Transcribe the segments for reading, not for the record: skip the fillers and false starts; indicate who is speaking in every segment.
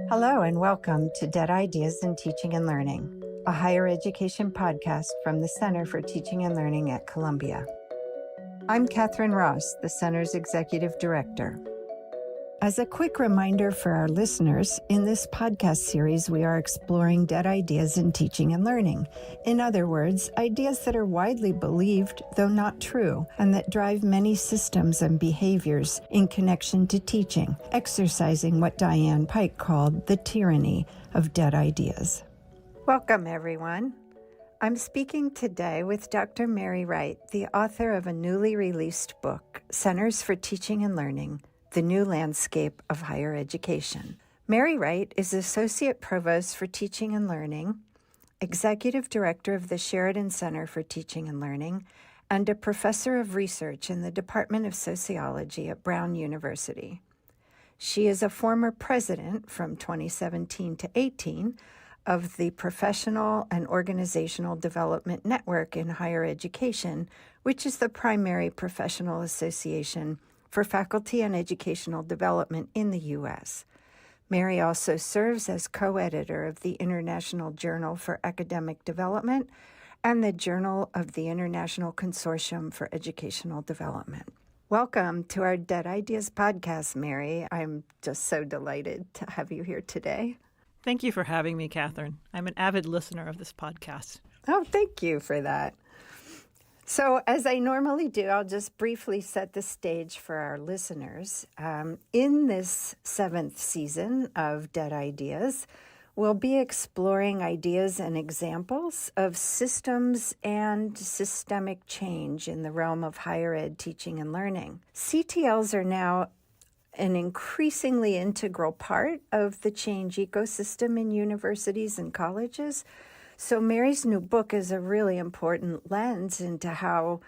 Speaker 1: Hello and welcome to Dead Ideas in Teaching and Learning, a higher education podcast from the Center for Teaching and Learning at Columbia. I'm Catherine Ross, the Center's Executive Director. As a quick reminder for our listeners, in this podcast series, we are exploring dead ideas in teaching and learning. In other words, ideas that are widely believed, though not true, and that drive many systems and behaviors in connection to teaching, exercising what Diane Pike called the tyranny of dead ideas. Welcome, everyone. I'm speaking today with Dr. Mary Wright, the author of a newly released book, Centers for Teaching and Learning: The New Landscape of Higher Education. Mary Wright is Associate Provost for Teaching and Learning, Executive Director of the Sheridan Center for Teaching and Learning, and a Professor of Research in the Department of Sociology at Brown University. She is a former president from 2017 to 18 of the Professional and Organizational Development Network in Higher Education, which is the primary professional association for faculty and educational development in the U.S. Mary also serves as co-editor of the International Journal for Academic Development and the Journal of the International Consortium for Educational Development. Welcome to our Dead Ideas podcast, Mary. I'm just so delighted to have you here today.
Speaker 2: Thank you for having me, Catherine. I'm an avid listener of this podcast.
Speaker 1: Oh, thank you for that. So, as I normally do, I'll just briefly set the stage for our listeners. In this 7th season of Dead Ideas, we'll be exploring ideas and examples of systems and systemic change in the realm of higher ed teaching and learning. CTLs are now an increasingly integral part of the change ecosystem in universities and colleges. So Mary's new book is a really important lens into how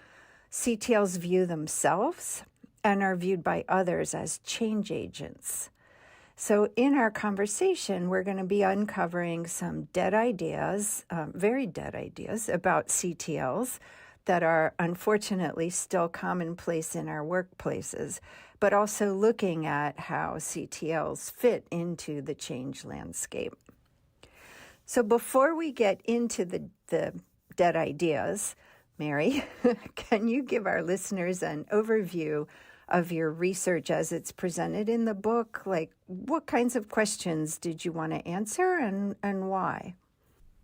Speaker 1: CTLs view themselves and are viewed by others as change agents. So in our conversation, we're going to be uncovering some dead ideas, very dead ideas about CTLs that are unfortunately still commonplace in our workplaces, but also looking at how CTLs fit into the change landscape. So before we get into the dead ideas, Mary, can you give our listeners an overview of your research as it's presented in the book? Like, what kinds of questions did you want to answer and why?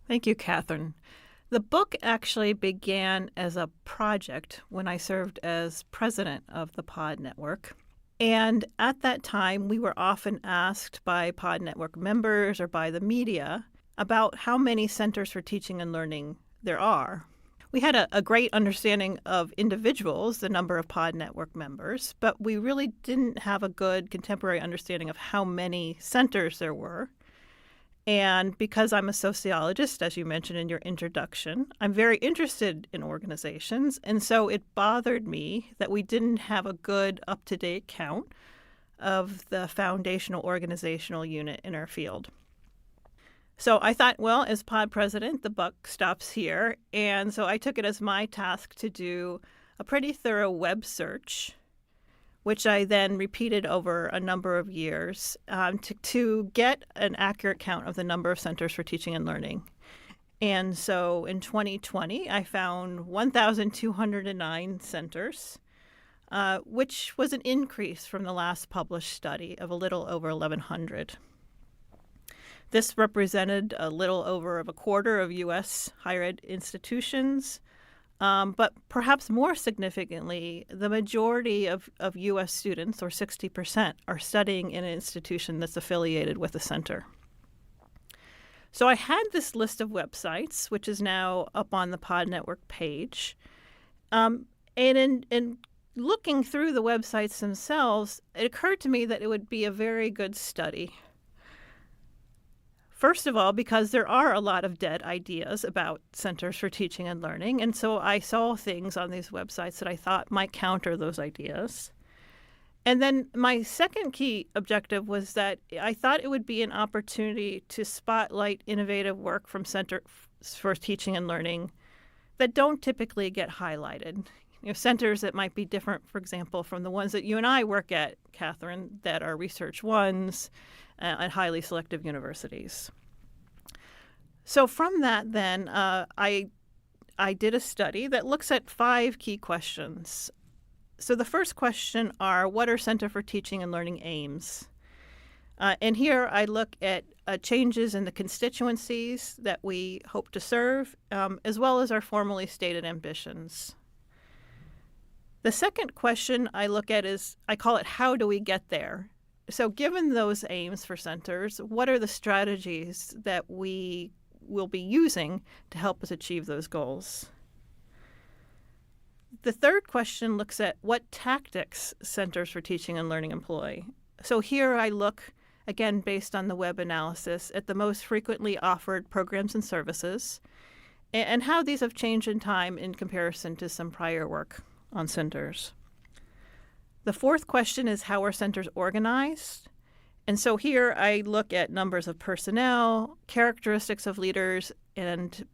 Speaker 2: Thank you, Catherine. The book actually began as a project when I served as president of the POD Network. And at that time, we were often asked by POD Network members or by the media about how many centers for teaching and learning there are. We had a great understanding of individuals, the number of POD Network members, but we really didn't have a good contemporary understanding of how many centers there were. And because I'm a sociologist, as you mentioned in your introduction, I'm very interested in organizations. And so it bothered me that we didn't have a good up-to-date count of the foundational organizational unit in our field. So I thought, well, as pod president, the buck stops here. And so I took it as my task to do a pretty thorough web search, which I then repeated over a number of years to get an accurate count of the number of centers for teaching and learning. And so in 2020, I found 1,209 centers, which was an increase from the last published study of a little over 1,100. This represented a little over a quarter of U.S. higher ed institutions, but perhaps more significantly, the majority of U.S. students, or 60%, are studying in an institution that's affiliated with a center. So I had this list of websites, which is now up on the POD Network page. And in looking through the websites themselves, it occurred to me that it would be a very good study. First of all, because there are a lot of dead ideas about centers for teaching and learning, and so I saw things on these websites that I thought might counter those ideas. And then my second key objective was that I thought it would be an opportunity to spotlight innovative work from centers for teaching and learning that don't typically get highlighted. Centers that might be different, for example, from the ones that you and I work at, Catherine, that are research ones, at highly selective universities. So from that, then, I did a study that looks at 5 key questions. So the first question are, what are Center for Teaching and Learning aims? And here I look at changes in the constituencies that we hope to serve, as well as our formally stated ambitions. The second question I look at is, I call it, how do we get there? So given those aims for centers, what are the strategies that we will be using to help us achieve those goals? The third question looks at what tactics Centers for Teaching and Learning employ. So here I look, again, based on the web analysis, at the most frequently offered programs and services and how these have changed in time in comparison to some prior work on centers. The fourth question is, how are centers organized? And so here I look at numbers of personnel, characteristics of leaders, and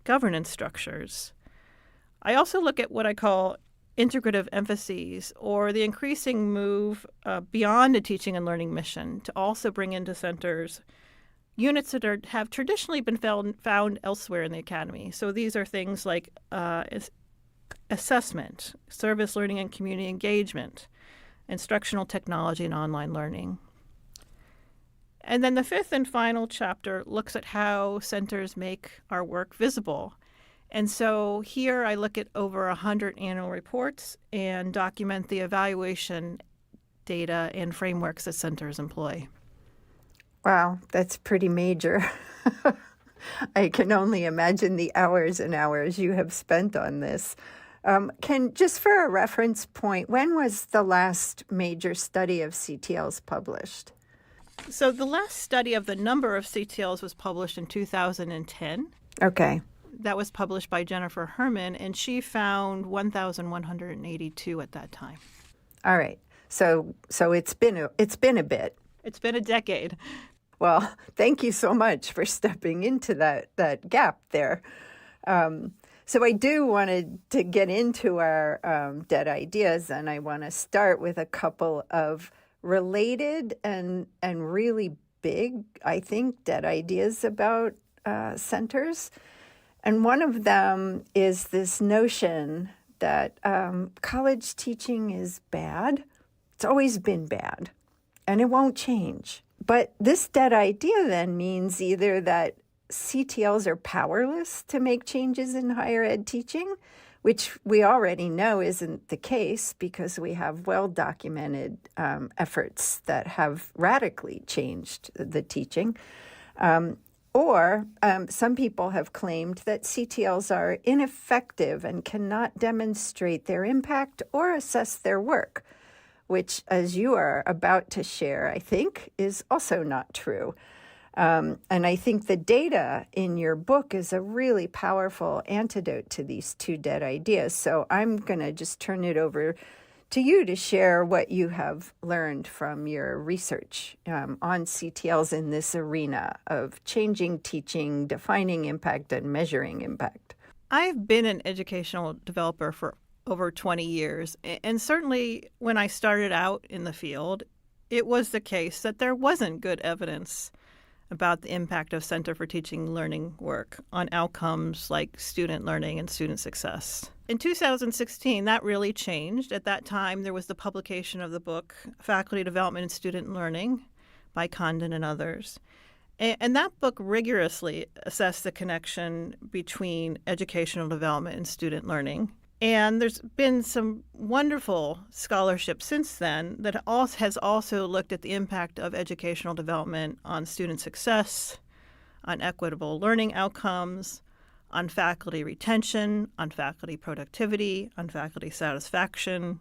Speaker 2: governance structures. I also look at what I call integrative emphases, or the increasing move beyond a teaching and learning mission to also bring into centers units that have traditionally been found elsewhere in the academy. So these are things like assessment, service learning and community engagement, instructional technology, and online learning. And then the fifth and final chapter looks at how centers make our work visible. And so here I look at over 100 annual reports and document the evaluation data and frameworks that centers employ.
Speaker 1: Wow, that's pretty major. I can only imagine the hours and hours you have spent on this. Just for a reference point, when was the last major study of CTLs published?
Speaker 2: So the last study of the number of CTLs was published in 2010.
Speaker 1: Okay.
Speaker 2: That was published by Jennifer Herman, and she found 1,182 at that time.
Speaker 1: All right. So it's been a bit.
Speaker 2: It's been a decade.
Speaker 1: Well, thank you so much for stepping into that gap there. So I do want to get into our dead ideas, and I want to start with a couple of related and really big, I think, dead ideas about centers. And one of them is this notion that college teaching is bad. It's always been bad, and it won't change. But this dead idea then means either that CTLs are powerless to make changes in higher ed teaching, which we already know isn't the case because we have well-documented efforts that have radically changed the teaching. Or some people have claimed that CTLs are ineffective and cannot demonstrate their impact or assess their work, which, as you are about to share, I think, is also not true. And I think the data in your book is a really powerful antidote to these two dead ideas. So I'm going to just turn it over to you to share what you have learned from your research on CTLs in this arena of changing teaching, defining impact, and measuring impact.
Speaker 2: I've been an educational developer for over 20 years, and certainly when I started out in the field, it was the case that there wasn't good evidence about the impact of Center for Teaching and Learning work on outcomes like student learning and student success. In 2016, that really changed. At that time, there was the publication of the book, Faculty Development and Student Learning by Condon and others. And that book rigorously assessed the connection between educational development and student learning. And there's been some wonderful scholarship since then that has also looked at the impact of educational development on student success, on equitable learning outcomes, on faculty retention, on faculty productivity, on faculty satisfaction,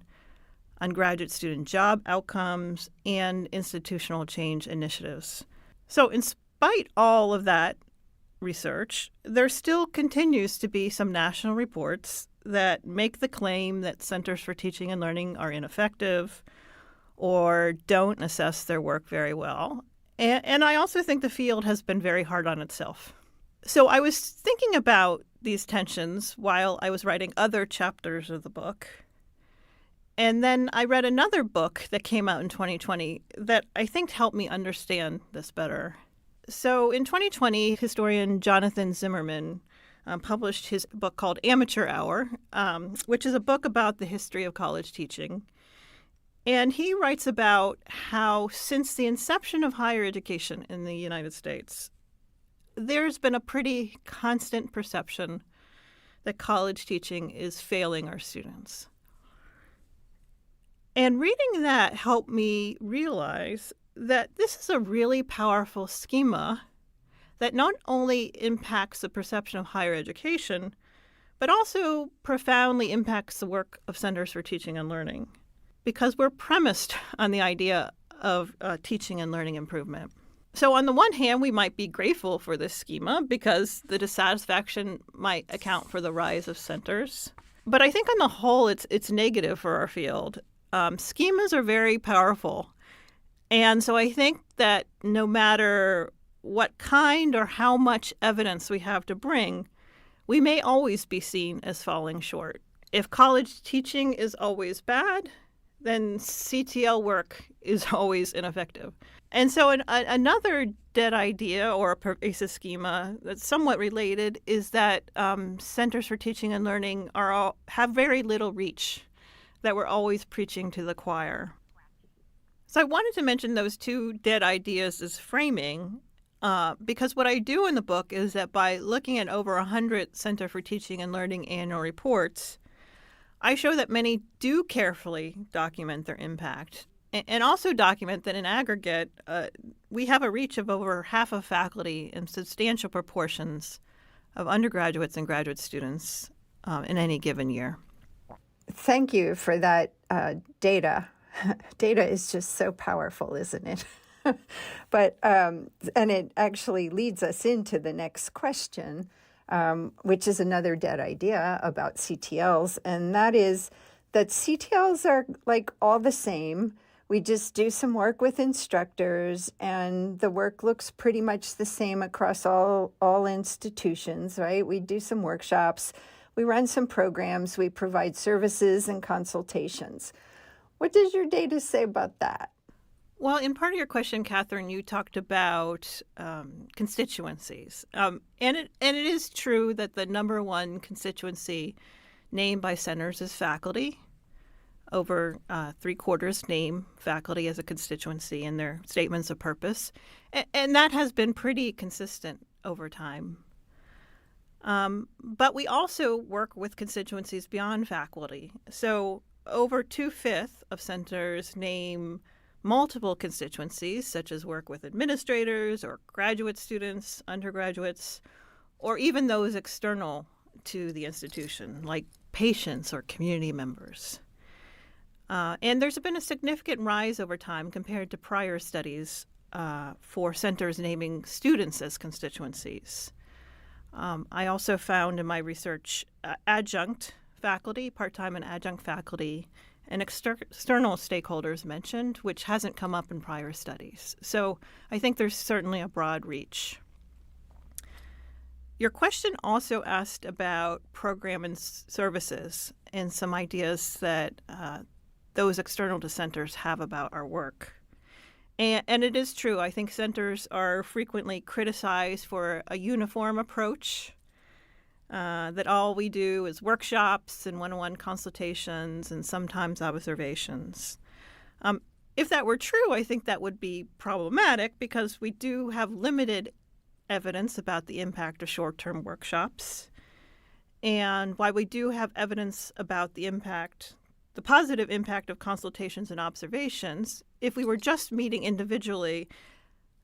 Speaker 2: on graduate student job outcomes, and institutional change initiatives. So in spite all of that research, there still continues to be some national reports that make the claim that Centers for Teaching and Learning are ineffective or don't assess their work very well. And I also think the field has been very hard on itself. So I was thinking about these tensions while I was writing other chapters of the book. And then I read another book that came out in 2020 that I think helped me understand this better. So in 2020, historian Jonathan Zimmerman published his book called Amateur Hour, which is a book about the history of college teaching. And he writes about how since the inception of higher education in the United States, there's been a pretty constant perception that college teaching is failing our students. And reading that helped me realize that this is a really powerful schema that not only impacts the perception of higher education, but also profoundly impacts the work of Centers for Teaching and Learning, because we're premised on the idea of teaching and learning improvement. So on the one hand, we might be grateful for this schema because the dissatisfaction might account for the rise of centers. But I think on the whole, it's negative for our field. Schemas are very powerful. And so I think that no matter what kind or how much evidence we have to bring, we may always be seen as falling short. If college teaching is always bad, then CTL work is always ineffective. And so another dead idea or a pervasive schema that's somewhat related is that Centers for Teaching and Learning have very little reach, that we're always preaching to the choir. So I wanted to mention those two dead ideas as framing because what I do in the book is that by looking at over 100 Center for Teaching and Learning annual reports, I show that many do carefully document their impact and also document that in aggregate, we have a reach of over half of faculty and substantial proportions of undergraduates and graduate students in any given year.
Speaker 1: Thank you for that data. Data is just so powerful, isn't it? But and it actually leads us into the next question, which is another dead idea about CTLs, and that is that CTLs are like all the same. We just do some work with instructors, and the work looks pretty much the same across all institutions, right? We do some workshops, we run some programs, we provide services and consultations. What does your data say about that?
Speaker 2: Well, in part of your question, Catherine, you talked about constituencies. And it is true that the number one constituency named by centers is faculty. Over 3/4 name faculty as a constituency in their statements of purpose. And that has been pretty consistent over time. But we also work with constituencies beyond faculty. So over 2/5 of centers name multiple constituencies, such as work with administrators or graduate students, undergraduates, or even those external to the institution, like patients or community members. And there's been a significant rise over time compared to prior studies for centers naming students as constituencies. I also found in my research adjunct faculty, part-time and adjunct faculty, and external stakeholders mentioned, which hasn't come up in prior studies. So I think there's certainly a broad reach. Your question also asked about program and services and some ideas that those external to centers have about our work. And it is true. I think centers are frequently criticized for a uniform approach, that all we do is workshops and one-on-one consultations and sometimes observations. If that were true, I think that would be problematic because we do have limited evidence about the impact of short-term workshops. And while we do have evidence about the positive impact of consultations and observations, if we were just meeting individually,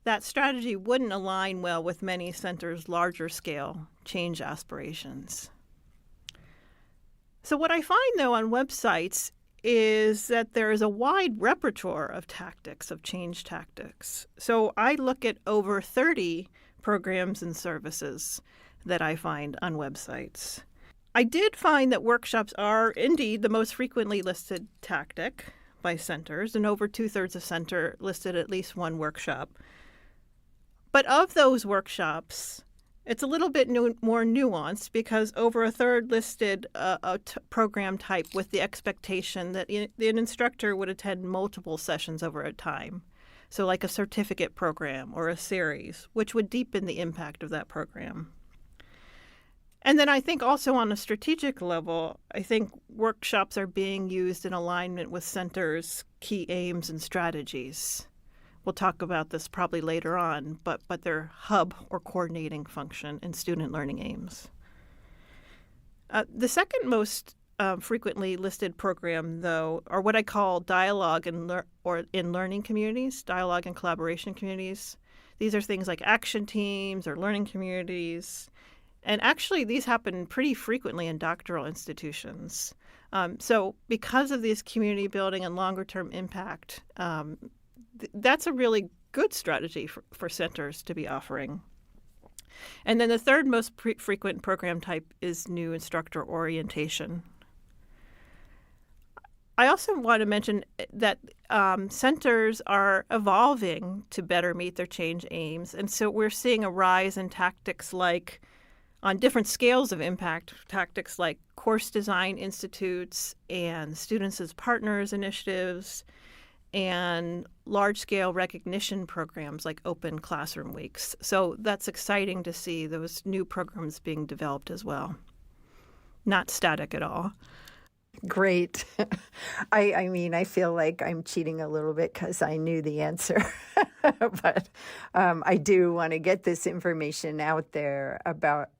Speaker 2: that strategy wouldn't align well with many centers' larger scale change aspirations. So what I find, though, on websites is that there is a wide repertoire of tactics, of change tactics. So I look at over 30 programs and services that I find on websites. I did find that workshops are indeed the most frequently listed tactic by centers, and over 2/3 of center listed at least one workshop. But of those workshops, It's a little bit more nuanced because over a third listed program type with the expectation that an instructor would attend multiple sessions over a time. So like a certificate program or a series, which would deepen the impact of that program. And then I think also on a strategic level, I think workshops are being used in alignment with centers' key aims and strategies. We'll talk about this probably later on, but their hub or coordinating function in student learning aims. The second most frequently listed program, though, are what I call dialogue in learning communities, dialogue and collaboration communities. These are things like action teams or learning communities. And actually, these happen pretty frequently in doctoral institutions. So because of this community building and longer-term impact, that's a really good strategy for centers to be offering. And then the third most frequent program type is new instructor orientation. I also want to mention that centers are evolving to better meet their change aims. And so we're seeing a rise in tactics like, on different scales of impact, tactics like course design institutes and students as partners initiatives, and large-scale recognition programs like open classroom weeks. So that's exciting to see those new programs being developed as well. Not static at all.
Speaker 1: Great. I mean, I feel like I'm cheating a little bit because I knew the answer. But I do want to get this information out there about,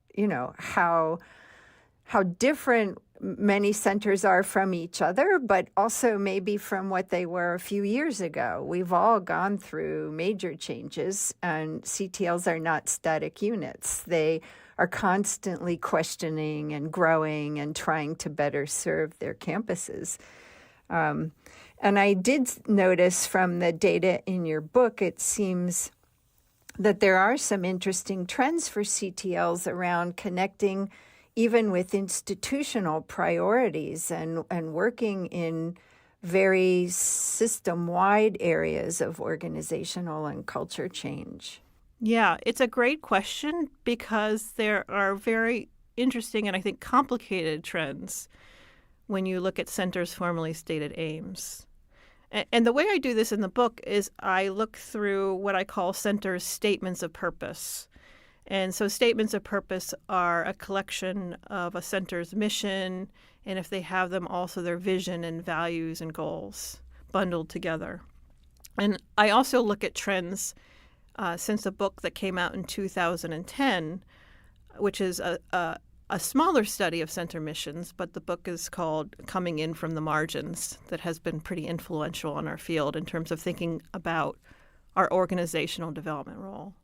Speaker 1: how different many centers are from each other, but also maybe from what they were a few years ago. We've all gone through major changes, and CTLs are not static units. They are constantly questioning and growing and trying to better serve their campuses. And I did notice from the data in your book, it seems that there are some interesting trends for CTLs around connecting even with institutional priorities and working in very system-wide areas of organizational and culture change.
Speaker 2: Yeah, it's a great question because there are very interesting and I think complicated trends when you look at centers' formally stated aims. And the way I do this in the book is I look through what I call centers' statements of purpose. And so statements of purpose are a collection of a center's mission, and if they have them, also their vision and values and goals bundled together. And I also look at trends since a book that came out in 2010, which is a smaller study of center missions, but the book is called Coming In from the Margins, that has been pretty influential in our field in terms of thinking about our organizational development role.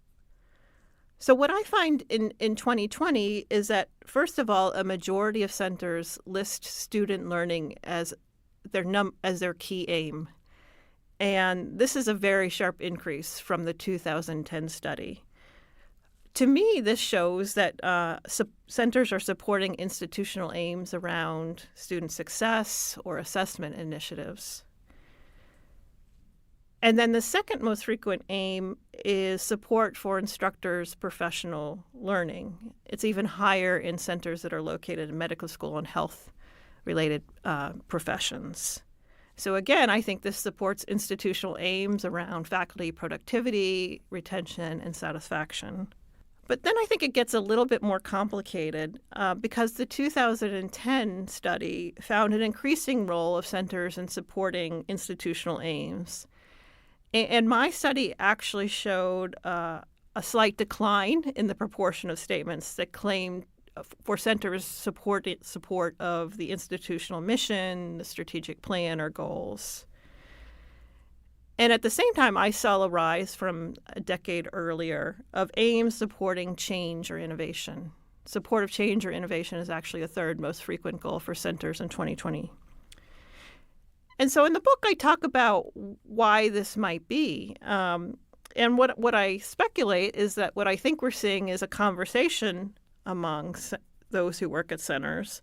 Speaker 2: So what I find in 2020 is that, first of all, a majority of centers list student learning as their key aim. And this is a very sharp increase from the 2010 study. To me, this shows that centers are supporting institutional aims around student success or assessment initiatives. And then the second most frequent aim is support for instructors' professional learning. It's even higher in centers that are located in medical school and health-related professions. So again, I think this supports institutional aims around faculty productivity, retention, and satisfaction. But then I think it gets a little bit more complicated because the 2010 study found an increasing role of centers in supporting institutional aims. And my study actually showed a slight decline in the proportion of statements that claimed for centers support of the institutional mission, the strategic plan, or goals. And at the same time, I saw a rise from a decade earlier of aims supporting change or innovation. Support of change or innovation is actually a third most frequent goal for centers in 2020. And so in the book, I talk about why this might be. And what I speculate is that what I think we're seeing is a conversation among those who work at centers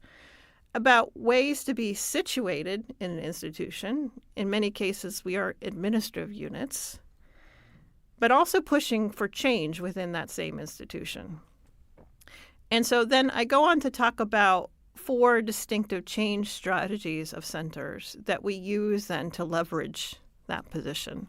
Speaker 2: about ways to be situated in an institution. In many cases, we are administrative units, but also pushing for change within that same institution. And so then I go on to talk about 4 distinctive change strategies of centers that we use then to leverage that position.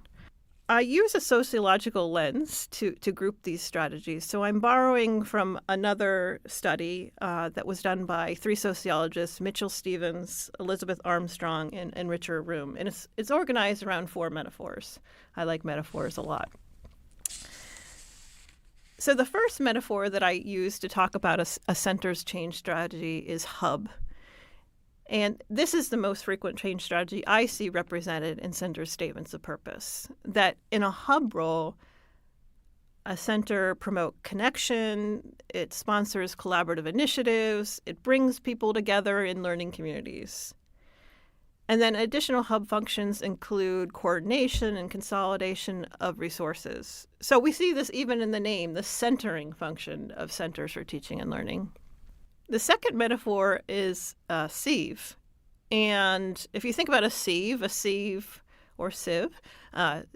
Speaker 2: I use a sociological lens to group these strategies. So I'm borrowing from another study that was done by 3 sociologists, Mitchell Stevens, Elizabeth Armstrong, and Richard Room. And it's organized around 4 metaphors. I like metaphors a lot. So the first metaphor that I use to talk about a center's change strategy is hub. And this is the most frequent change strategy I see represented in center statements of purpose, that in a hub role, a center promotes connection, it sponsors collaborative initiatives, it brings people together in learning communities. And then additional hub functions include coordination and consolidation of resources. So we see this even in the name, the centering function of Centers for Teaching and Learning. The second metaphor is sieve. And if you think about a sieve or sieve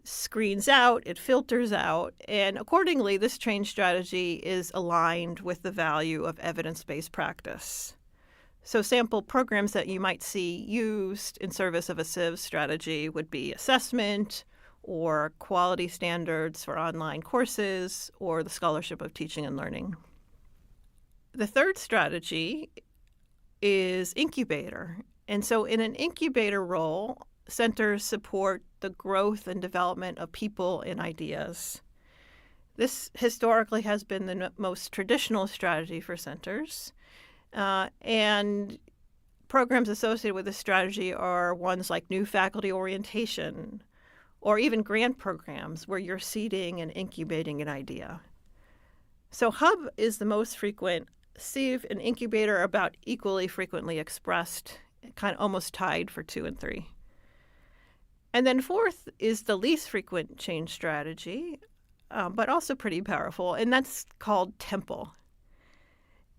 Speaker 2: screens out, it filters out. And accordingly, this change strategy is aligned with the value of evidence-based practice. So sample programs that you might see used in service of a sieve strategy would be assessment or quality standards for online courses or the scholarship of teaching and learning. The third strategy is incubator. And so in an incubator role, centers support the growth and development of people and ideas. This historically has been the most traditional strategy for centers. And programs associated with this strategy are ones like new faculty orientation or even grant programs where you're seeding and incubating an idea. So hub is the most frequent. Sieve and incubator are about equally frequently expressed, kind of almost tied for 2 and 3. And then fourth is the least frequent change strategy, but also pretty powerful, and that's called temple.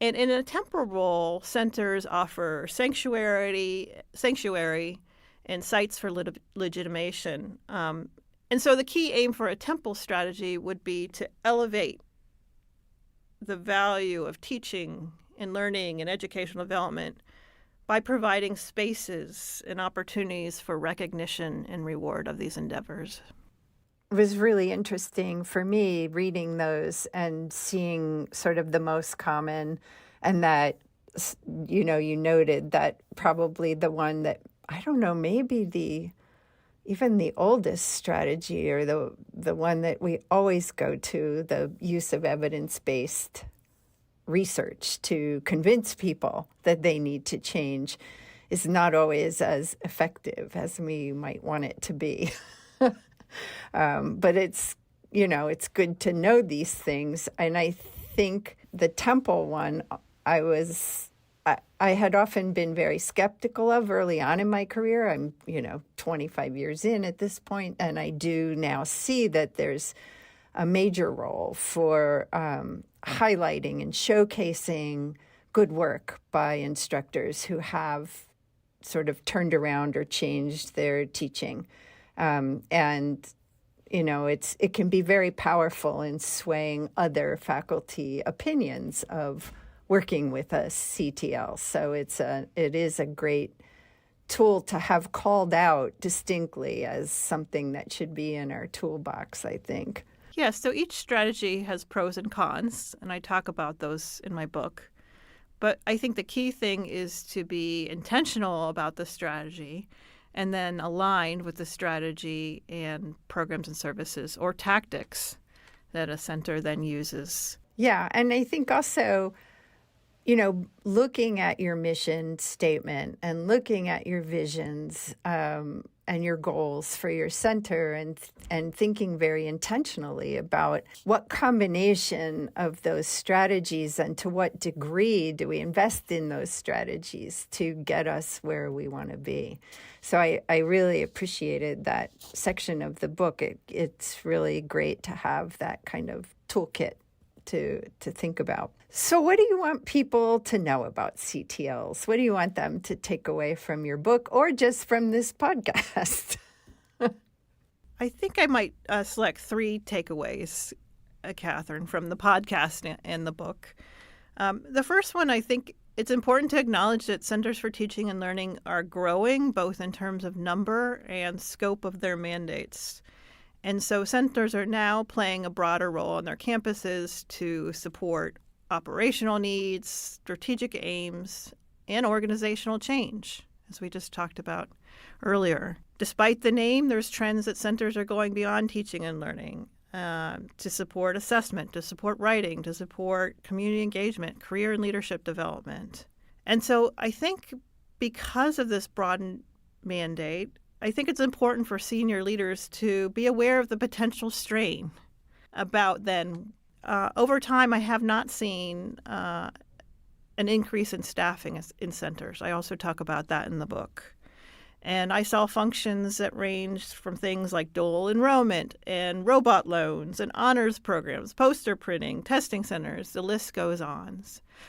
Speaker 2: And in a temporal role, centers offer sanctuary and sites for legitimation. And so the key aim for a temple strategy would be to elevate the value of teaching and learning and educational development by providing spaces and opportunities for recognition and reward of these endeavors.
Speaker 1: It was really interesting for me reading those and seeing sort of the most common, and that, you noted that probably the one that, I don't know, maybe even the oldest strategy or the one that we always go to, the use of evidence-based research to convince people that they need to change, is not always as effective as we might want it to be. But it's good to know these things. And I think the temple one, I had often been very skeptical of early on in my career. I'm, 25 years in at this point, and I do now see that there's a major role for highlighting and showcasing good work by instructors who have sort of turned around or changed their teaching. It can be very powerful in swaying other faculty opinions of working with a CTL. So it is a great tool to have called out distinctly as something that should be in our toolbox, I think.
Speaker 2: Yes, so each strategy has pros and cons, and I talk about those in my book. But I think the key thing is to be intentional about the strategy and then aligned with the strategy and programs and services or tactics that a center then uses.
Speaker 1: Yeah, and I think also, looking at your mission statement and looking at your visions and your goals for your center and thinking very intentionally about what combination of those strategies and to what degree do we invest in those strategies to get us where we want to be. So I really appreciated that section of the book. It's really great to have that kind of toolkit to think about. So what do you want people to know about CTLs? What do you want them to take away from your book or just from this podcast?
Speaker 2: I think I might select 3 takeaways, Catherine, from the podcast and the book. The first one, I think it's important to acknowledge that Centers for Teaching and Learning are growing, both in terms of number and scope of their mandates. And so centers are now playing a broader role on their campuses to support operational needs, strategic aims, and organizational change, as we just talked about earlier. Despite the name, there's trends that centers are going beyond teaching and learning to support assessment, to support writing, to support community engagement, career and leadership development. And so I think because of this broadened mandate, I think it's important for senior leaders to be aware of the potential strain about then. Over time, I have not seen an increase in staffing in centers. I also talk about that in the book. And I saw functions that ranged from things like dual enrollment and robot loans and honors programs, poster printing, testing centers, the list goes on.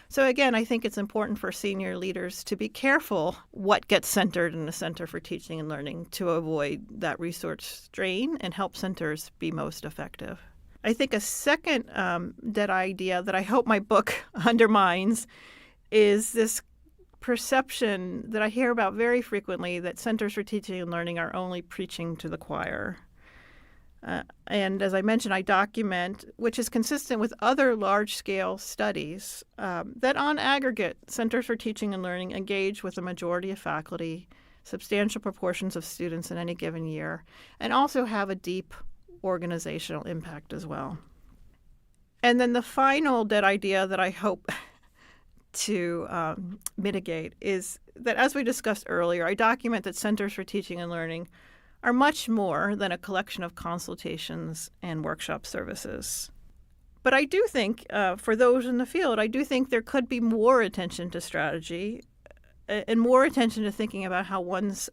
Speaker 2: So again, I think it's important for senior leaders to be careful what gets centered in a Center for Teaching and Learning to avoid that resource strain and help centers be most effective. I think a second dead idea that I hope my book undermines is this perception that I hear about very frequently that Centers for Teaching and Learning are only preaching to the choir. And as I mentioned, I document, which is consistent with other large-scale studies, that on aggregate, Centers for Teaching and Learning engage with a majority of faculty, substantial proportions of students in any given year, and also have a deep organizational impact as well. And then the final dead idea that I hope to mitigate is that, as we discussed earlier, I document that Centers for Teaching and Learning are much more than a collection of consultations and workshop services. But I do think, for those in the field, I do think there could be more attention to strategy and more attention to thinking about how one's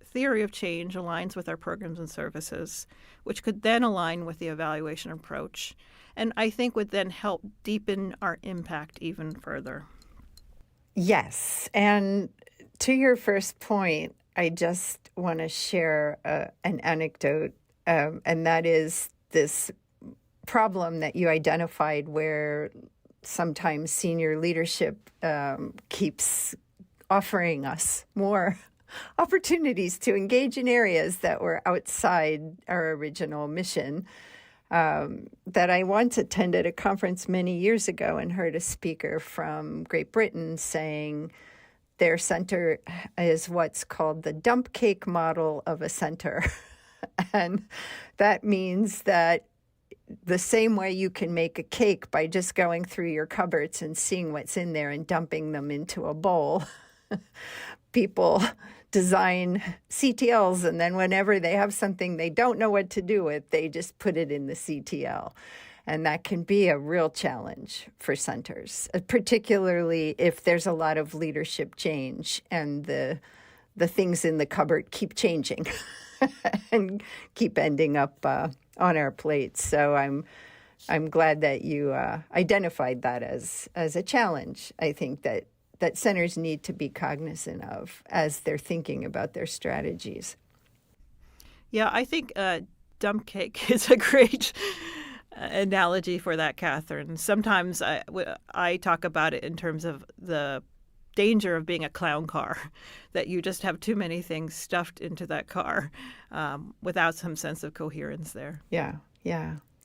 Speaker 2: theory of change aligns with our programs and services, which could then align with the evaluation approach, and I think would then help deepen our impact even further.
Speaker 1: Yes. And to your first point, I just want to share an anecdote, and that is this problem that you identified where sometimes senior leadership keeps offering us more opportunities to engage in areas that were outside our original mission. That I once attended a conference many years ago and heard a speaker from Great Britain saying their center is what's called the dump cake model of a center. And that means that the same way you can make a cake by just going through your cupboards and seeing what's in there and dumping them into a bowl, people design CTLs, and then whenever they have something they don't know what to do with, they just put it in the CTL. And that can be a real challenge for centers, particularly if there's a lot of leadership change and the things in the cupboard keep changing and keep ending up on our plates. So I'm glad that you identified that as a challenge. I think that centers need to be cognizant of as they're thinking about their strategies.
Speaker 2: Yeah, I think dump cake is a great analogy for that, Catherine. Sometimes I talk about it in terms of the danger of being a clown car, that you just have too many things stuffed into that car without some sense of coherence there.
Speaker 1: Yeah.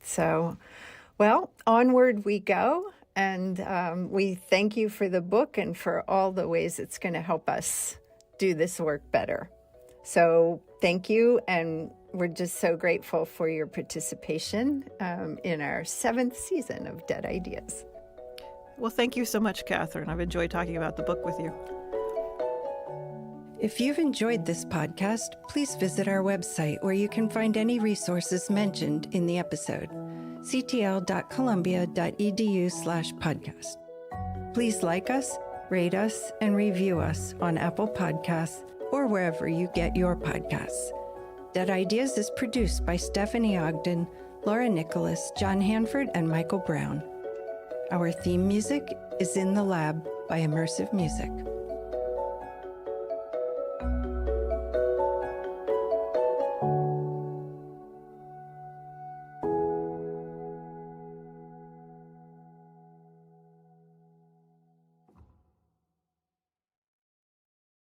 Speaker 1: So, well, onward we go. And we thank you for the book and for all the ways it's going to help us do this work better. So thank you. And we're just so grateful for your participation in our 7th season of Dead Ideas.
Speaker 2: Well, thank you so much, Catherine. I've enjoyed talking about the book with you.
Speaker 1: If you've enjoyed this podcast, please visit our website where you can find any resources mentioned in the episode. ctl.columbia.edu/podcast. Please like us, rate us, and review us on Apple Podcasts or wherever you get your podcasts. Dead Ideas is produced by Stephanie Ogden, Laura Nicholas, John Hanford, and Michael Brown. Our theme music is In the Lab by Immersive Music.